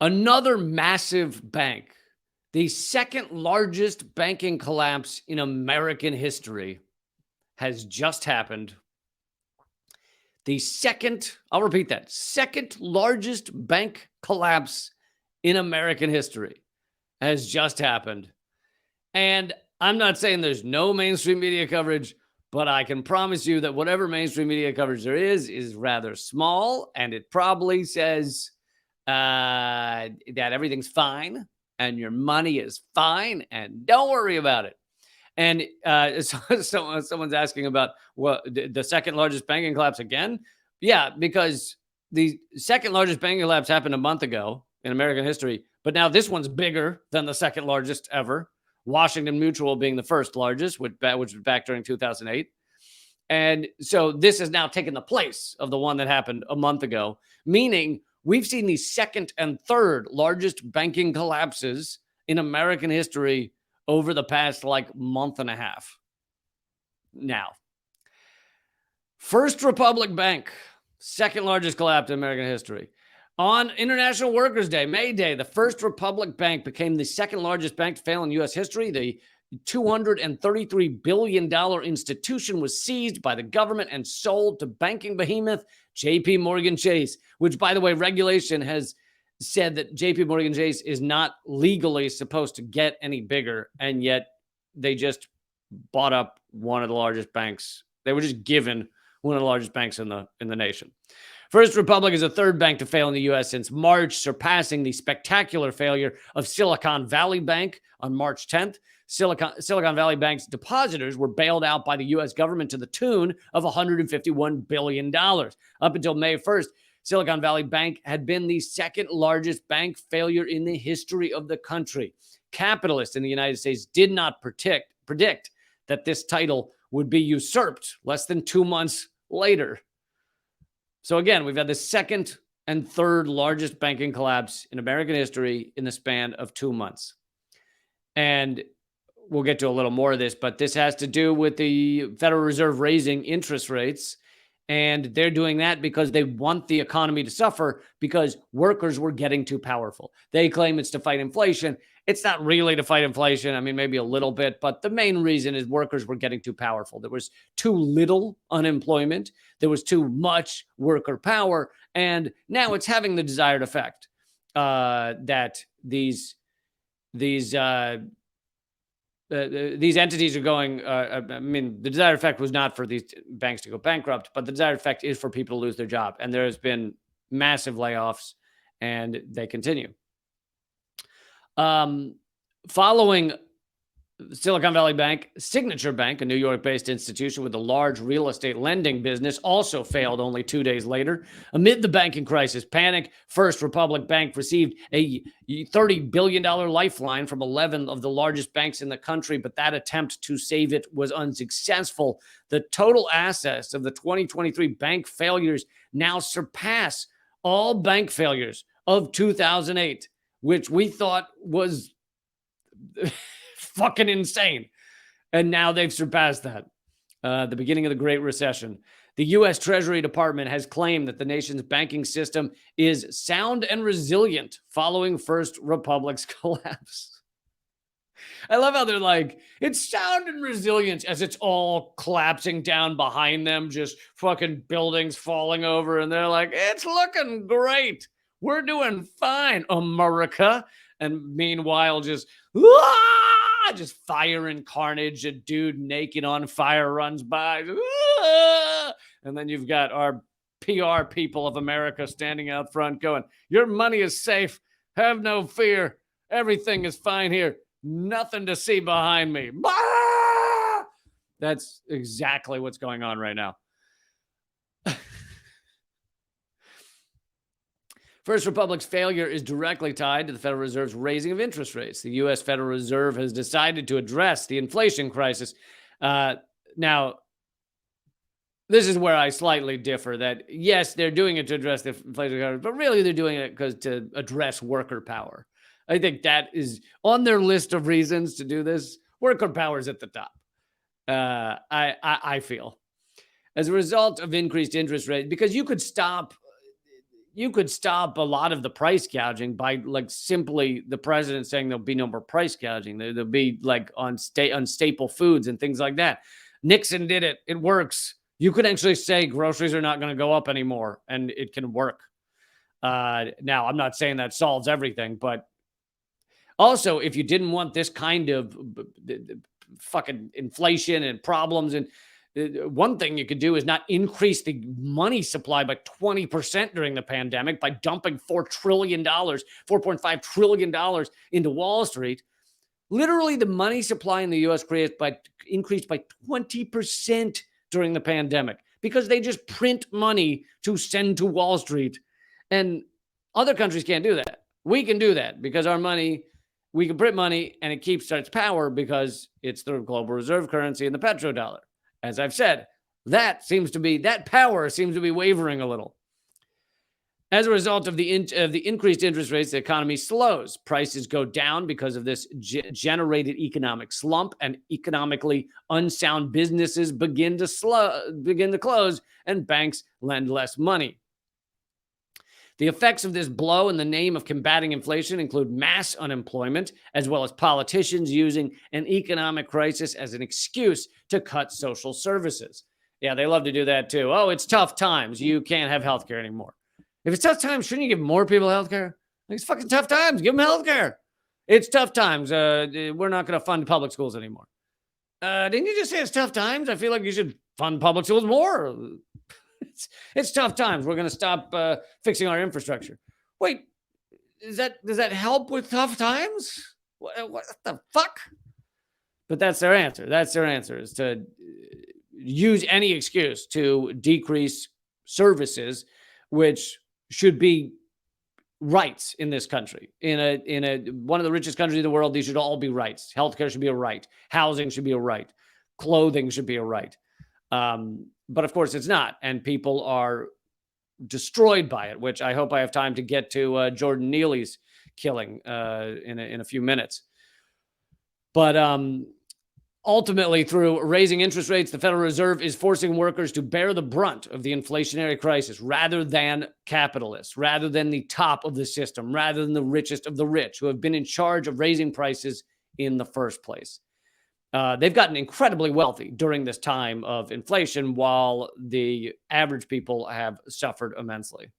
Another massive bank, the second largest banking collapse in American history, has just happened. I'll repeat that, second largest bank collapse in American history has just happened. And I'm not saying there's no mainstream media coverage, but I can promise you that whatever mainstream media coverage there is rather small, and it probably says that everything's fine and your money is fine and don't worry about it. And someone's asking about the second largest banking collapse again. Yeah, because the second largest banking collapse happened a month ago in American history, but now this one's bigger than the second largest ever. Washington Mutual being the first largest, which was back during 2008. And so this has now taken the place of the one that happened a month ago, meaning we've seen the second and third largest banking collapses in American history over the past month and a half. Now, First Republic Bank, second largest collapse in American history. On International Workers' Day, May Day, the First Republic Bank became the second largest bank to fail in U.S. history. The $233 billion institution was seized by the government and sold to banking behemoth J.P. Morgan Chase, which, by the way, regulation has said that J.P. Morgan Chase is not legally supposed to get any bigger, and yet they just bought up one of the largest banks. They were just given one of the largest banks in the nation. First Republic is the third bank to fail in the U.S. since March, surpassing the spectacular failure of Silicon Valley Bank on March 10th. Silicon Valley Bank's depositors were bailed out by the U.S. government to the tune of $151 billion. Up until May 1st, Silicon Valley Bank had been the second largest bank failure in the history of the country. Capitalists in the United States did not predict that this title would be usurped less than 2 months later. So again, we've had the second and third largest banking collapse in American history in the span of 2 months. And we'll get to a little more of this, but this has to do with the Federal Reserve raising interest rates. And they're doing that because they want the economy to suffer because workers were getting too powerful. They claim it's to fight inflation. It's not really to fight inflation. I mean, maybe a little bit, but the main reason is workers were getting too powerful. There was too little unemployment. There was too much worker power. And now it's having the desired effect that these entities are going, the desired effect was not for these banks to go bankrupt, but the desired effect is for people to lose their job. And there has been massive layoffs, and they continue. Following Silicon Valley Bank, Signature Bank, a New York-based institution with a large real estate lending business, also failed only 2 days later. Amid the banking crisis panic, First Republic Bank received a $30 billion lifeline from 11 of the largest banks in the country, but that attempt to save it was unsuccessful. The total assets of the 2023 bank failures now surpass all bank failures of 2008, which we thought was fucking insane. And now they've surpassed that. The beginning of the Great Recession. The U.S. Treasury Department has claimed that the nation's banking system is sound and resilient following First Republic's collapse. I love how they're like, it's sound and resilient as it's all collapsing down behind them, just fucking buildings falling over. And they're like, it's looking great. We're doing fine, America. And meanwhile, just fire and carnage. A dude naked on fire runs by. And then you've got our PR people of America standing out front going, your money is safe. Have no fear. Everything is fine here. Nothing to see behind me. That's exactly what's going on right now. First Republic's failure is directly tied to the Federal Reserve's raising of interest rates. The U.S. Federal Reserve has decided to address the inflation crisis. Now, this is where I slightly differ, that yes, they're doing it to address the inflation crisis, but really they're doing it to address worker power. I think that is on their list of reasons to do this. Worker power is at the top. I feel. As a result of increased interest rates, because you could stop you could stop a lot of the price gouging by like simply the president saying there'll be no more price gouging. There'll be like on staple foods and things like that. Nixon did it. It works. You could actually say groceries are not going to go up anymore, and it can work. Now, I'm not saying that solves everything, but also, if you didn't want this kind of fucking inflation and problems, and one thing you could do is not increase the money supply by 20% during the pandemic by dumping $4.5 trillion into Wall Street. Literally, the money supply in the U.S. increased by 20% during the pandemic because they just print money to send to Wall Street. And other countries can't do that. We can do that because our money, we can print money and it keeps its power because it's the global reserve currency and the petrodollar. As I've said, that power seems to be wavering a little. As a result of the increased interest rates, the economy slows. Prices go down because of this generated economic slump, and economically unsound businesses begin to close, and banks lend less money. The effects of this blow in the name of combating inflation include mass unemployment, as well as politicians using an economic crisis as an excuse to cut social services. Yeah, they love to do that too. Oh, it's tough times. You can't have healthcare anymore. If it's tough times, shouldn't you give more people healthcare? Like, it's fucking tough times. Give them healthcare. It's tough times. We're not going to fund public schools anymore. Didn't you just say it's tough times? I feel like you should fund public schools more. It's tough times. We're going to stop fixing our infrastructure. Wait, does that help with tough times? What the fuck? But that's their answer. That's their answer, is to use any excuse to decrease services, which should be rights in this country. In a one of the richest countries in the world, these should all be rights. Healthcare should be a right. Housing should be a right. Clothing should be a right. But of course it's not. And people are destroyed by it, which I hope I have time to get to Jordan Neely's killing in a few minutes. But ultimately, through raising interest rates, the Federal Reserve is forcing workers to bear the brunt of the inflationary crisis rather than capitalists, rather than the top of the system, rather than the richest of the rich who have been in charge of raising prices in the first place. They've gotten incredibly wealthy during this time of inflation, while the average people have suffered immensely.